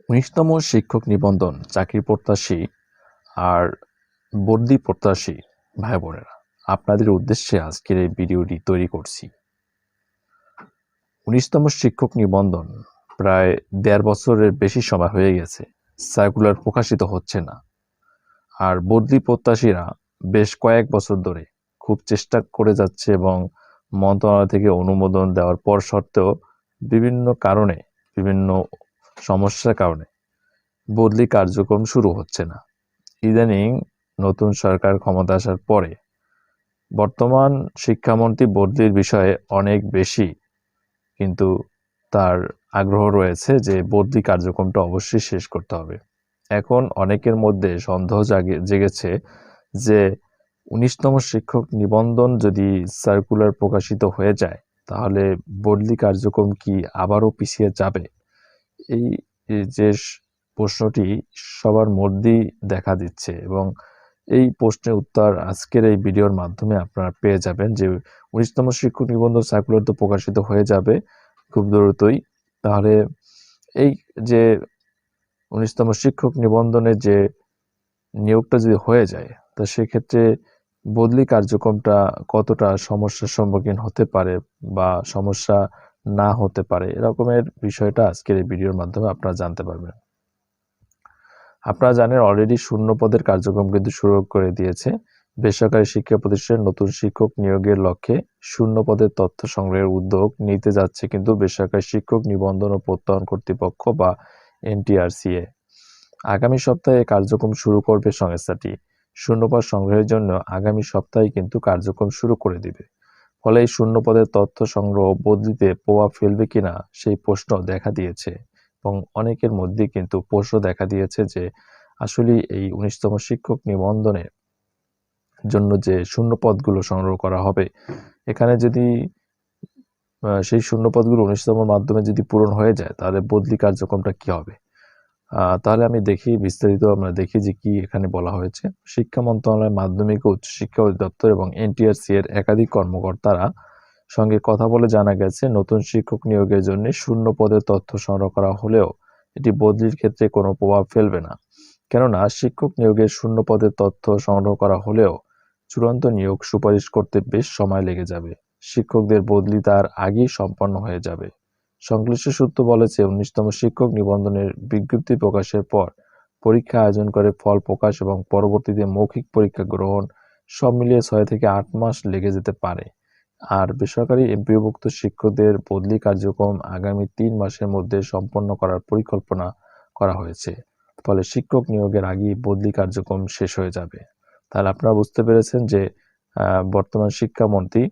১৯তম শিক্ষক নিবন্ধন চাকরি প্রত্যাশী আর বদলি প্রত্যাশী ভাই বোনেরা, আপনাদের উদ্দেশ্যে আজকের এই ভিডিওটি তৈরি করছি। ১৯তম শিক্ষক নিবন্ধন প্রায় ১.৫ বছরের বেশি সময় হয়ে গেছে, সার্কুলার প্রকাশিত হচ্ছে না। আর বদলি প্রত্যাশীরা বেশ কয়েক বছর ধরে খুব চেষ্টা করে যাচ্ছে এবং মন্ত্রণালয় থেকে অনুমোদন দেওয়ার পর সত্ত্বেও বিভিন্ন কারণে, বিভিন্ন সমস্যার কারণে বদলি কার্যক্রম শুরু হচ্ছে না। ইদানিং নতুন সরকার ক্ষমতা আসার পরে বর্তমান শিক্ষামন্ত্রী বদলির বিষয়ে অনেক বেশি কিন্তু তার আগ্রহ রয়েছে যে বদলি কার্যক্রমটা অবশ্যই শেষ করতে হবে। এখন অনেকের মধ্যে সন্দেহ জেগেছে যে ১৯তম শিক্ষক নিবন্ধন যদি সার্কুলার প্রকাশিত হয়ে যায় তাহলে বদলি কার্যক্রম কি আবারও পিছিয়ে যাবে। এই যে প্রশ্নটি সবার মধ্যেই দেখা দিচ্ছে এবং এই প্রশ্নের উত্তর আজকের এই ভিডিওর মাধ্যমে আপনারা পেয়ে যাবেন যে ১৯তম শিক্ষক নিবন্ধন সার্কুলার তো প্রকাশিত হয়ে যাবে খুব দ্রুতই। তাহলে এই যে ১৯তম শিক্ষক নিবন্ধনের যে নিয়োগটা যদি হয়ে যায় তো সেক্ষেত্রে বদলি কার্যক্রমটা কতটা সমস্যার সম্মুখীন হতে পারে বা সমস্যা না হতে পারে, এরকমের বিষয়টা আজকের এই ভিডিওর মাধ্যমে আপনারা জানতে পারবেন। আপনারা জানেন অলরেডি শূন্য পদের কার্যক্রম কিন্তু শুরু করে দিয়েছে বেসরকারি শিক্ষা প্রতিষ্ঠানে। নতুন শিক্ষক নিয়োগের লক্ষ্যে শূন্য পদের তথ্য সংগ্রহের উদ্যোগ নিতে যাচ্ছে কিন্তু বেসরকারি শিক্ষক নিবন্ধন ও প্রত্যয়ন কর্তৃপক্ষ বা এনটিআরসিএ। আগামী সপ্তাহে কার্যক্রম শুরু করবে সংস্থাটি। শূন্যপদ সংগ্রহের জন্য আগামী সপ্তাহে কিন্তু কার্যক্রম শুরু করে দিবে। ফলে এই শূন্য পদের তথ্য সংগ্রহ বদলিতে প্রভাব ফেলবে কিনা সেই প্রশ্ন দেখা দিয়েছে এবং অনেকের মধ্যে কিন্তু প্রশ্ন দেখা দিয়েছে যে আসলে এই ১৯তম শিক্ষক নিবন্ধনের জন্য যে শূন্য পদগুলো সংগ্রহ করা হবে, এখানে যদি সেই শূন্য পদগুলো ১৯তম মাধ্যমে যদি পূরণ হয়ে যায় তাহলে বদলি কার্যক্রমটা কি হবে। তাহলে আমি দেখি বিস্তারিত আমরা দেখি যে কি এখানে বলা হয়েছে। শিক্ষা মন্ত্রণালয়, মাধ্যমিক ও উচ্চশিক্ষা অধিদপ্তর এবং এনটিআরসি এর একাধিক কর্মকর্তারা সঙ্গে কথা বলে জানা গেছে নতুন শিক্ষক নিয়োগের জন্য শূন্য পদের তথ্য সংগ্রহ করা হলেও এটি বদলির ক্ষেত্রে কোনো প্রভাব ফেলবে না। কেননা শিক্ষক নিয়োগের শূন্য পদের তথ্য সংগ্রহ করা হলেও চূড়ান্ত নিয়োগ সুপারিশ করতে বেশ সময় লেগে যাবে। শিক্ষকদের বদলি তার আগেই সম্পন্ন হয়ে যাবে। সংশ্লিষ্ট সূত্র বলেছে ১৯তম শিক্ষক নিবন্ধনের বিজ্ঞপ্তি প্রকাশের পর পরীক্ষা আয়োজন করে ফল প্রকাশ এবং পরবর্তীতে মৌখিক পরীক্ষা গ্রহণ সব মিলিয়ে ৬ থেকে ৮ মাস লেগে যেতে পারে। আর বেসরকারি এমপিওভুক্ত শিক্ষকদের বদলি কার্যক্রম আগামী ৩ মাসের মধ্যে সম্পন্ন করার পরিকল্পনা করা হয়েছে। ফলে শিক্ষক নিয়োগের আগেই বদলি কার্যক্রম শেষ হয়ে যাবে। তাহলে আপনারা বুঝতে পেরেছেন যে বর্তমান শিক্ষামন্ত্রী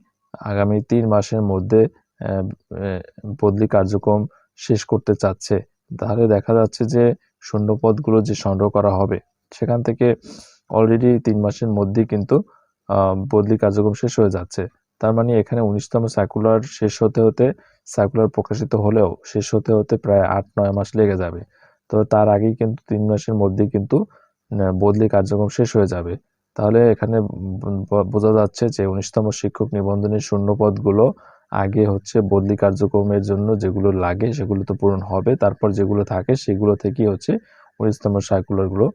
আগামী ৩ মাসের মধ্যে বদলি কার্যক্রম শেষ করতে চাচ্ছে। তাহলে দেখা যাচ্ছে যে শূন্য পদগুলো যে সংগ্রহ করা হবে সেখান থেকে অলরেডি ৩ মাসের মধ্যেই কিন্তু বদলি কার্যক্রম শেষ হয়ে যাচ্ছে। তার মানে এখানে ১৯তম সার্কুলার শেষ হতে সার্কুলার প্রকাশিত হলেও শেষ হতে প্রায় ৮-৯ মাস লেগে যাবে। তো তার আগেই কিন্তু ৩ মাসের মধ্যেই কিন্তু বদলি কার্যক্রম শেষ হয়ে যাবে। তাহলে এখানে বোঝা যাচ্ছে যে ১৯তম শিক্ষক নিবন্ধনের শূন্য পদগুলো আগে হচ্ছে বদলি কার্যক্রমের জন্য যেগুলো লাগে সেগুলো তো পূরণ হবে। তারপর যেগুলো থাকে সেগুলো থেকেই হচ্ছে ১৯তম সার্কুলারগুলো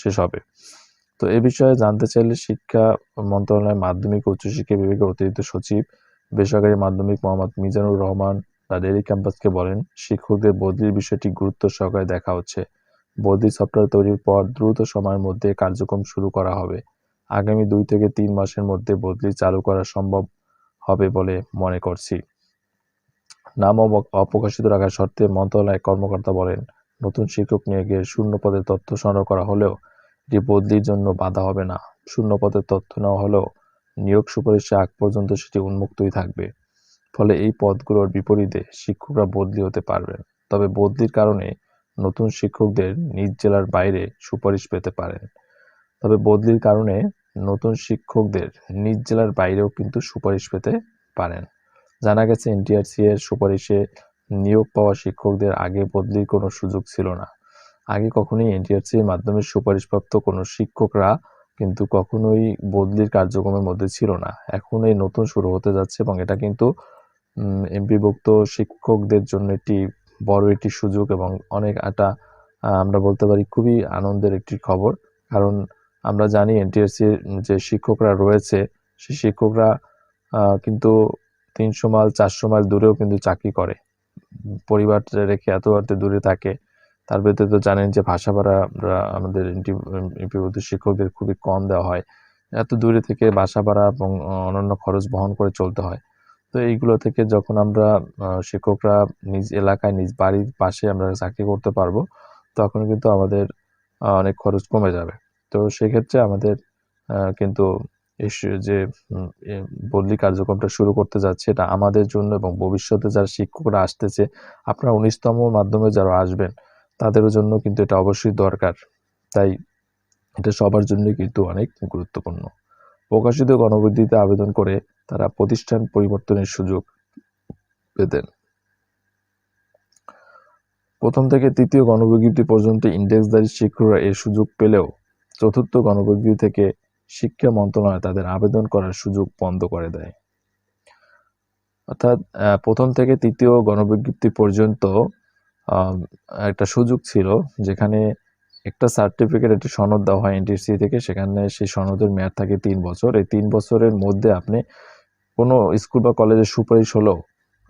শেষ হবে। তো এ বিষয়ে জানতে চাইলে শিক্ষা মন্ত্রণালয়ের মাধ্যমিক ও উচ্চশিক্ষা বিভাগের অতিরিক্ত সচিব বেসরকারি মাধ্যমিক মোহাম্মদ মিজানুর রহমান দ্য ডেইলি ক্যাম্পাসকে বলেন, শিক্ষকদের বদলির বিষয়টি গুরুত্ব সহকারে দেখা হচ্ছে। বদলি সফটওয়্যার তৈরির পর দ্রুত সময়ের মধ্যে কার্যক্রম শুরু করা হবে। আগামী ২ থেকে ৩ মাসের মধ্যে বদলি চালু করা সম্ভব হবে বলে মনে করছি। নাম অপ্রকাশিত রাখার শর্তে মন্ত্রণালয়ের কর্মকর্তা বলেন, নতুন শিক্ষক নিয়োগের শূন্য পদের তথ্য সংগ্রহ করা হলেও এটি বদলির জন্য বাধা হবে না। শূন্য পদের তথ্য নেওয়া হলেও নিয়োগ সুপারিশের আগ পর্যন্ত সেটি উন্মুক্তই থাকবে। ফলে এই পদগুলোর বিপরীতে শিক্ষকরা বদলি হতে পারবেন। তবে বদলির কারণে নতুন শিক্ষকদের নিজ জেলার বাইরে সুপারিশ পেতে পারেন। তবে বদলির কারণে নতুন শিক্ষকদের নিজ জেলার বাইরেও কিন্তু সুপারিশ পেতে পারেন। জানা গেছে এনটিআরসি এর সুপারিশে নিয়োগ পাওয়া শিক্ষকদের আগে বদলির কোনো সুযোগ ছিল না। আগে কখনোই এনটিআরসি এর মাধ্যমে সুপারিশপ্রাপ্ত কোনো শিক্ষকরা কিন্তু কখনোই বদলির কার্যক্রমের মধ্যে ছিল না। এখন এই নতুন শুরু হতে যাচ্ছে এবং এটা কিন্তু এমপিভুক্ত শিক্ষকদের জন্য একটি বড় একটি সুযোগ এবং অনেক আমরা বলতে পারি খুবই আনন্দের একটি খবর। কারণ আমরা জানি এনটিআরসির যে শিক্ষকরা রয়েছে সেই শিক্ষকরা কিন্তু 300 মাইল 400 মাইল দূরেও কিন্তু চাকরি করে, পরিবার রেখে এত দূরে থাকে। তার ভেতরে তো জানেন যে ভাষা ভাড়া আমাদের এমপিওভুক্ত শিক্ষকদের খুবই কম দেওয়া হয়। এত দূরে থেকে বাসা ভাড়া এবং অন্যান্য খরচ বহন করে চলতে হয়। তো এইগুলো থেকে যখন আমরা শিক্ষকরা নিজ এলাকায় নিজ বাড়ির পাশে আমরা চাকরি করতে পারবো, তখন কিন্তু আমাদের অনেক খরচ কমে যাবে। তো সেক্ষেত্রে আমাদের কিন্তু যে বদলি কার্যক্রমটা শুরু করতে যাচ্ছে, এটা আমাদের জন্য এবং ভবিষ্যতে যারা শিক্ষকরা আসতেছে, আপনারা 19তম মাধ্যমে যারা আসবেন তাদের জন্য কিন্তু এটা অবশ্যই দরকার। তাই এটা সবার জন্যই কিন্তু অনেক গুরুত্বপূর্ণ। প্রকাশিত গণবিজ্ঞপ্তিতে আবেদন করে তারা প্রতিষ্ঠান পরিবর্তনের সুযোগ পেতেন। প্রথম থেকে তৃতীয় গণবিজ্ঞপ্তি পর্যন্ত ইন্ডেক্সধারী শিক্ষকরা এই সুযোগ পেলেও চতুর্থ গণবিজ্ঞপ্তি থেকে শিক্ষা মন্ত্রণালয় তাদের আবেদন করার সুযোগ বন্ধ করে দেয়। অর্থাৎ প্রথম থেকে তৃতীয় গণবিজ্ঞপ্তি পর্যন্ত একটা সুযোগ ছিল যেখানে একটা সার্টিফিকেট, একটি সনদ দেওয়া হয় এনটিআরসি থেকে। সেখানে সেই সনদের মেয়াদ থাকে 3 বছর। এই 3 বছরের মধ্যে আপনি কোনো স্কুল বা কলেজের সুপারিশ হলেও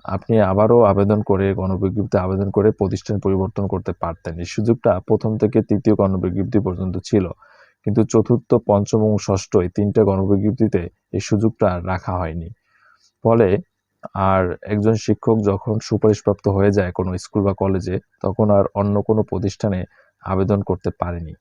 আপনি আবারও আবেদন করে গণবিজ্ঞপ্তিতে আবেদন করে প্রতিষ্ঠান পরিবর্তন করতে পারতেন। এই সুযোগটা প্রথম থেকে তৃতীয় গণবিজ্ঞপ্তি পর্যন্ত ছিল, কিন্তু চতুর্থ, পঞ্চম এবং ষষ্ঠ এই 3টা গণবিজ্ঞপ্তিতে এই সুযোগটা রাখা হয়নি। ফলে আর একজন শিক্ষক যখন সুপারিশপ্রাপ্ত হয়ে যায় কোনো স্কুল বা কলেজে, তখন আর অন্য কোনো প্রতিষ্ঠানে আবেদন করতে পারেনি।